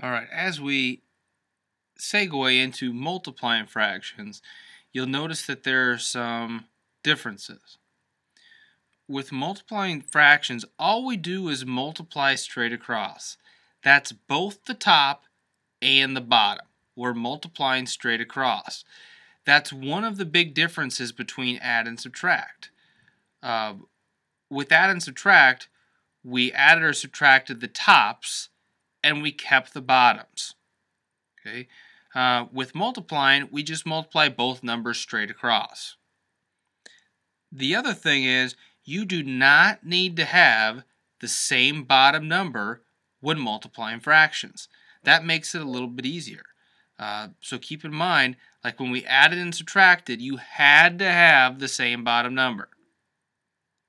All right, as we segue into multiplying fractions, you'll notice that there are some differences. With multiplying fractions, all we do is multiply straight across. That's both the top and the bottom. We're multiplying straight across. That's one of the big differences between add and subtract. With add and subtract, we added or subtracted the tops and we kept the bottoms. Okay. With multiplying, we just multiply both numbers straight across. The other thing is, you do not need to have the same bottom number when multiplying fractions. That makes it a little bit easier. So keep in mind, like when we added and subtracted, you had to have the same bottom number.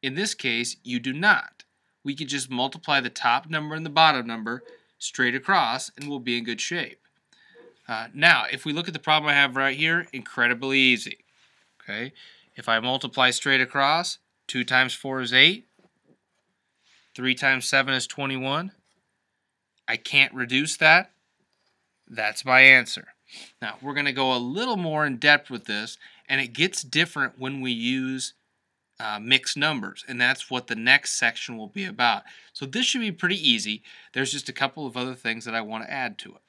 In this case, you do not. We could just multiply the top number and the bottom number straight across and we'll be in good shape. Now, if we look at the problem I have right here, incredibly easy. Okay, if I multiply straight across, 2 times 4 is 8, 3 times 7 is 21. I can't reduce that. That's my answer. Now, we're going to go a little more in depth with this, and it gets different when we use mixed numbers, and that's what the next section will be about. So this should be pretty easy. There's just a couple of other things that I want to add to it.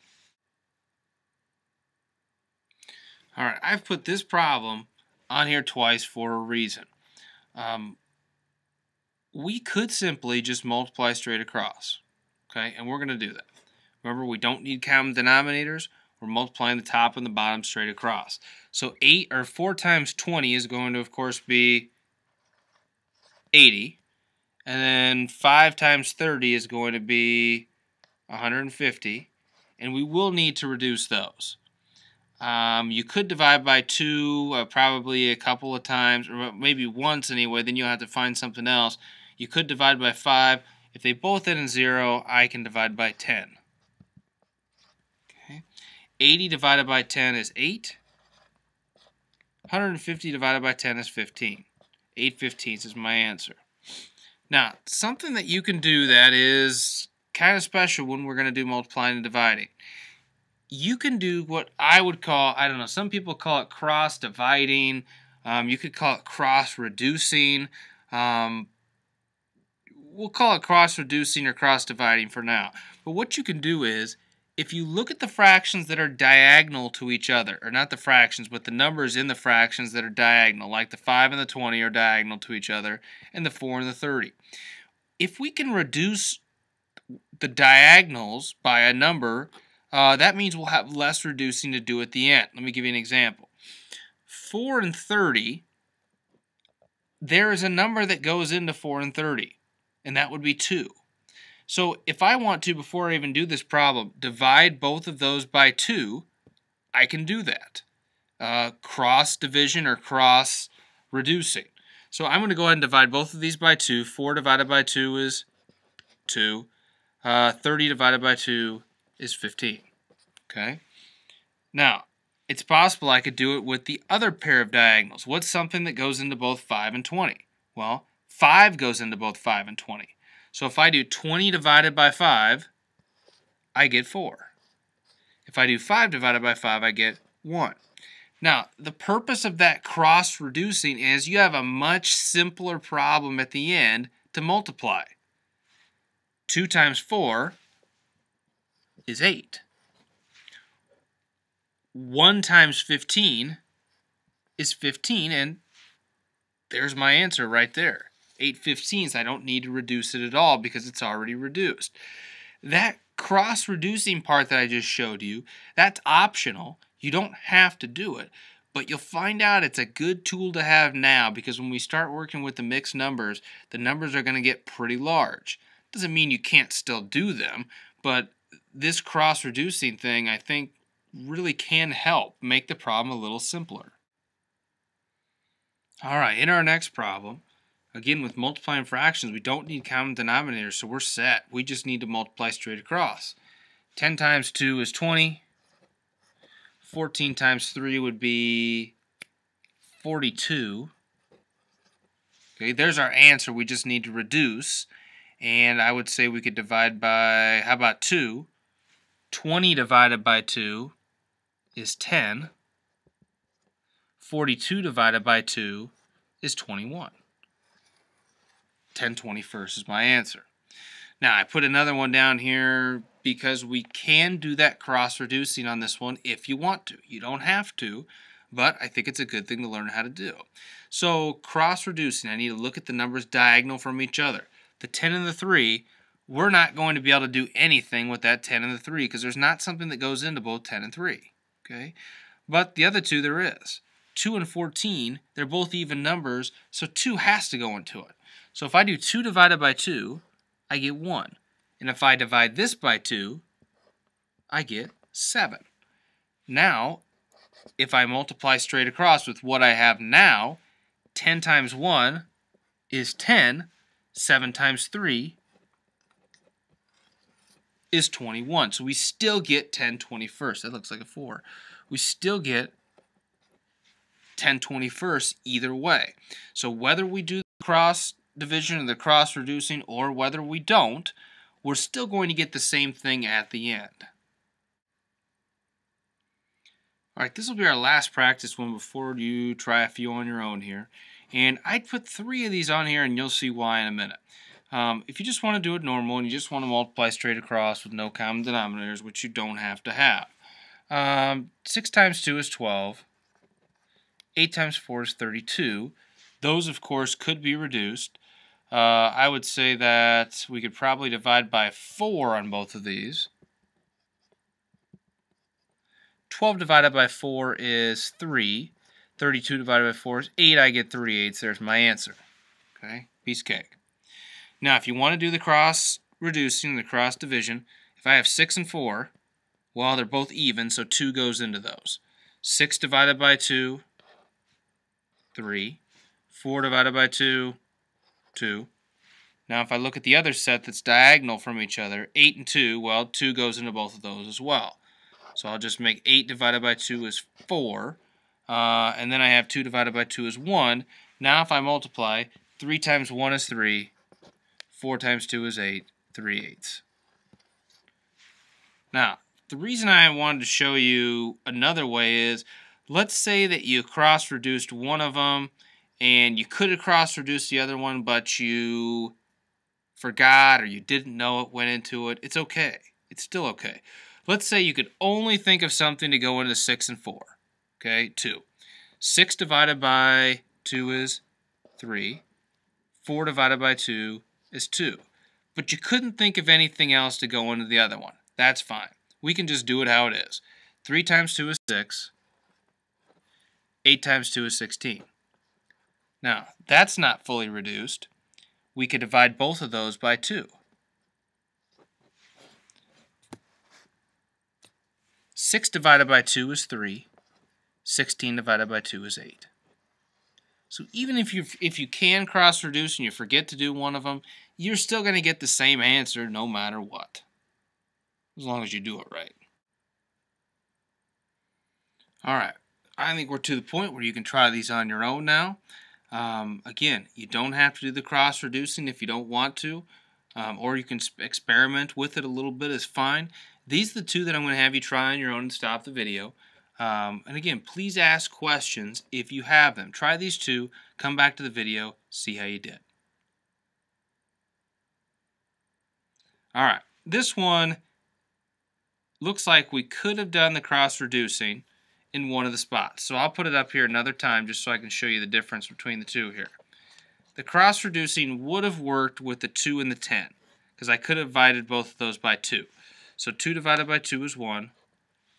All right, I've put this problem on here twice for a reason. We could simply just multiply straight across, okay, and we're going to do that. Remember, we don't need common denominators. We're multiplying the top and the bottom straight across. So 4 times 20 is going to, of course, be 80. And then 5 times 30 is going to be 150. And we will need to reduce those. You could divide by 2 probably a couple of times, or maybe once anyway, then you'll have to find something else. You could divide by 5. If they both end in 0, I can divide by 10. Okay. 80 divided by 10 is 8. 150 divided by 10 is 15. 8/15 is my answer. Now, something that you can do that is kind of special when we're going to do multiplying and dividing. You can do what I would call, I don't know, some people call it cross-dividing. You could call it cross-reducing. We'll call it cross-reducing or cross-dividing for now. But what you can do is, if you look at the fractions that are diagonal to each other, or not the fractions, but the numbers in the fractions that are diagonal, like the 5 and the 20 are diagonal to each other, and the 4 and the 30. If we can reduce the diagonals by a number, that means we'll have less reducing to do at the end. Let me give you an example. 4 and 30, there is a number that goes into 4 and 30, and that would be 2. So if I want to, before I even do this problem, divide both of those by 2, I can do that. Cross division or cross reducing. So I'm going to go ahead and divide both of these by 2. 4 divided by 2 is 2. 30 divided by 2 is 15. Okay. Now, it's possible I could do it with the other pair of diagonals. What's something that goes into both 5 and 20? Well, 5 goes into both 5 and 20. So if I do 20 divided by 5, I get 4. If I do 5 divided by 5, I get 1. Now, the purpose of that cross-reducing is you have a much simpler problem at the end to multiply. 2 times 4 is 8. 1 times 15 is 15, and there's my answer right there. 8/15, I don't need to reduce it at all because it's already reduced. That cross-reducing part that I just showed you, that's optional. You don't have to do it, but you'll find out it's a good tool to have now because when we start working with the mixed numbers, the numbers are going to get pretty large. Doesn't mean you can't still do them, but this cross-reducing thing, I think, really can help make the problem a little simpler. All right, in our next problem, again, with multiplying fractions, we don't need common denominators, so we're set. We just need to multiply straight across. 10 times 2 is 20. 14 times 3 would be 42. Okay, there's our answer. We just need to reduce. And I would say we could divide by, how about 2? 20 divided by 2 is 10. 42 divided by 2 is 21. 10/21 is my answer. Now, I put another one down here because we can do that cross-reducing on this one if you want to. You don't have to, but I think it's a good thing to learn how to do. So, cross-reducing, I need to look at the numbers diagonal from each other. The 10 and the 3, we're not going to be able to do anything with that 10 and the 3 because there's not something that goes into both 10 and 3. Okay? But the other two there is. 2 and 14, they're both even numbers, so 2 has to go into it. So if I do 2 divided by 2, I get 1. And if I divide this by 2, I get 7. Now, if I multiply straight across with what I have now, 10 times 1 is 10. 7 times 3 is 21. So we still get 10/21. That looks like a 4. We still get 10/21 either way. So whether we do the cross division or the cross reducing or whether we don't, we're still going to get the same thing at the end. Alright, this will be our last practice one before you try a few on your own here. And I'd put 3 of these on here and you'll see why in a minute. If you just want to do it normal and you just want to multiply straight across with no common denominators, which you don't have to have. 6 times 2 is 12. 8 times 4 is 32. Those, of course, could be reduced. I would say that we could probably divide by 4 on both of these. 12 divided by 4 is 3. 32 divided by 4 is 8. I get 3/8. There's my answer. Okay, piece of cake. Now, if you want to do the cross reducing, the cross division, if I have 6 and 4, well, they're both even, so 2 goes into those. 6 divided by 2, 3. 4 divided by 2, 2. Now, if I look at the other set that's diagonal from each other, 8 and 2, well, 2 goes into both of those as well. So I'll just make 8 divided by 2 is 4. And then I have 2 divided by 2 is 1. Now, if I multiply, 3 times 1 is 3. 4 times 2 is 8. 3/8. Now, the reason I wanted to show you another way is, let's say that you cross-reduced one of them, and you could have cross-reduced the other one, but you forgot or you didn't know it went into it. It's okay. It's still okay. Let's say you could only think of something to go into 6 and 4. Okay, 2. 6 divided by 2 is 3. 4 divided by 2 is 2. But you couldn't think of anything else to go into the other one. That's fine. We can just do it how it is. 3 times 2 is 6. 8 times 2 is 16. Now, that's not fully reduced. We could divide both of those by 2. 6 divided by 2 is 3. 16 divided by 2 is 8. So even if you can cross-reduce and you forget to do one of them, you're still going to get the same answer no matter what, as long as you do it right. All right, I think we're to the point where you can try these on your own now. Again, you don't have to do the cross-reducing if you don't want to, or you can experiment with it a little bit, is fine. These are the 2 that I'm going to have you try on your own and stop the video. And again, please ask questions if you have them. Try these 2, come back to the video, see how you did. Alright, this one looks like we could have done the cross-reducing in one of the spots. So I'll put it up here another time just so I can show you the difference between the 2 here. The cross-reducing would have worked with the 2 and the 10, because I could have divided both of those by 2. So 2 divided by 2 is 1.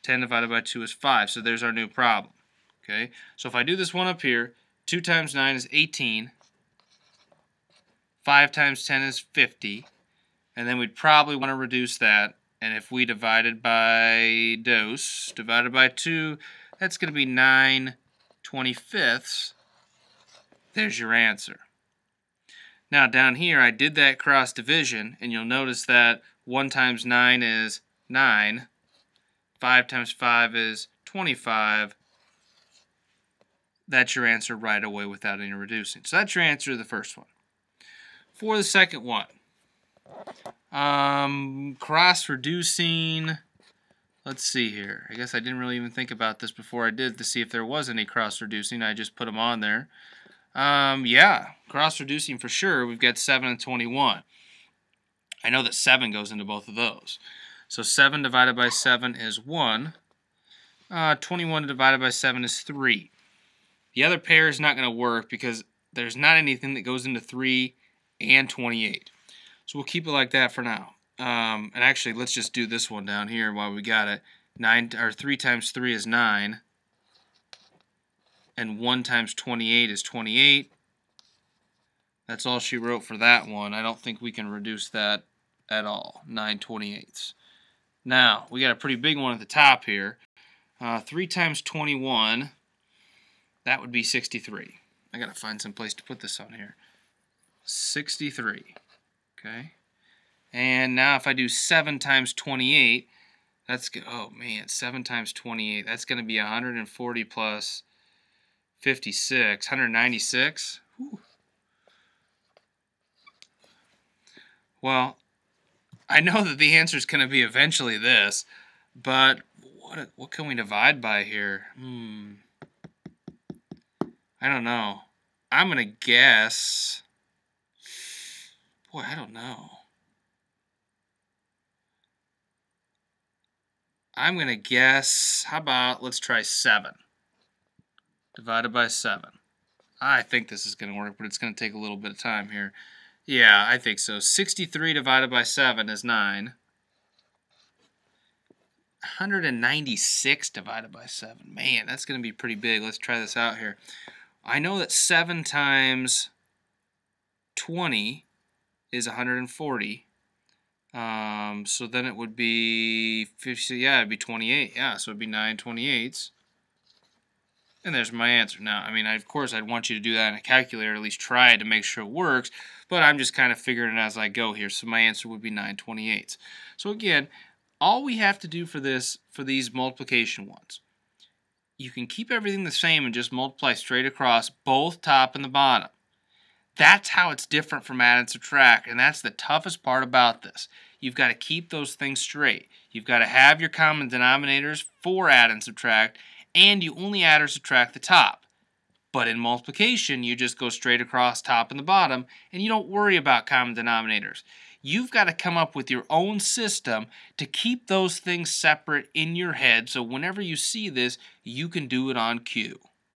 10 divided by 2 is 5, so there's our new problem. Okay, so if I do this one up here, 2 times 9 is 18, 5 times 10 is 50, and then we'd probably want to reduce that, and if we divided by dose, divided by 2, that's going to be 9/25. There's your answer. Now down here, I did that cross division, and you'll notice that 1 times 9 is 9, 5 times 5 is 25. That's your answer right away without any reducing. So that's your answer to the first one. For the second one, cross-reducing, Let's see here. I guess I didn't really even think about this before I did to see if there was any cross-reducing. I just put them on there. Yeah, cross-reducing for sure. We've got 7 and 21. I know that 7 goes into both of those. So 7 divided by 7 is 1. 21 divided by 7 is 3. The other pair is not going to work because there's not anything that goes into 3 and 28. So we'll keep it like that for now. And actually, let's just do this one down here while we got it. 3 times 3 is 9. And 1 times 28 is 28. That's all she wrote for that one. I don't think we can reduce that at all. 9/28. Now, we got a pretty big one at the top here. 3 times 21, that would be 63. I got to find some place to put this on here. 63. Okay. And now if I do 7 times 28, that's, oh man, 7 times 28, that's going to be 140 plus 56, 196. Whew. Well, I know that the answer is going to be eventually this, but what can we divide by here? I don't know. I'm going to guess. Boy, I don't know. I'm going to guess, how about, let's try 7. Divided by 7. I think this is going to work, but it's going to take a little bit of time here. Yeah, I think so. 63 divided by 7 is 9. 196 divided by 7. Man, that's going to be pretty big. Let's try this out here. I know that 7 times 20 is 140. So then it would be 50, yeah, it'd be 28. Yeah, so it'd be 9/28. And there's my answer. Now, I mean, of course, I'd want you to do that in a calculator, at least try it to make sure it works, but I'm just kind of figuring it as I go here. So my answer would be 9/28. So again, all we have to do for these multiplication ones, you can keep everything the same and just multiply straight across both top and the bottom. That's how it's different from add and subtract, and that's the toughest part about this. You've got to keep those things straight. You've got to have your common denominators for add and subtract, and you only add or subtract the top. But in multiplication, you just go straight across top and the bottom, and you don't worry about common denominators. You've got to come up with your own system to keep those things separate in your head, so whenever you see this, you can do it on cue.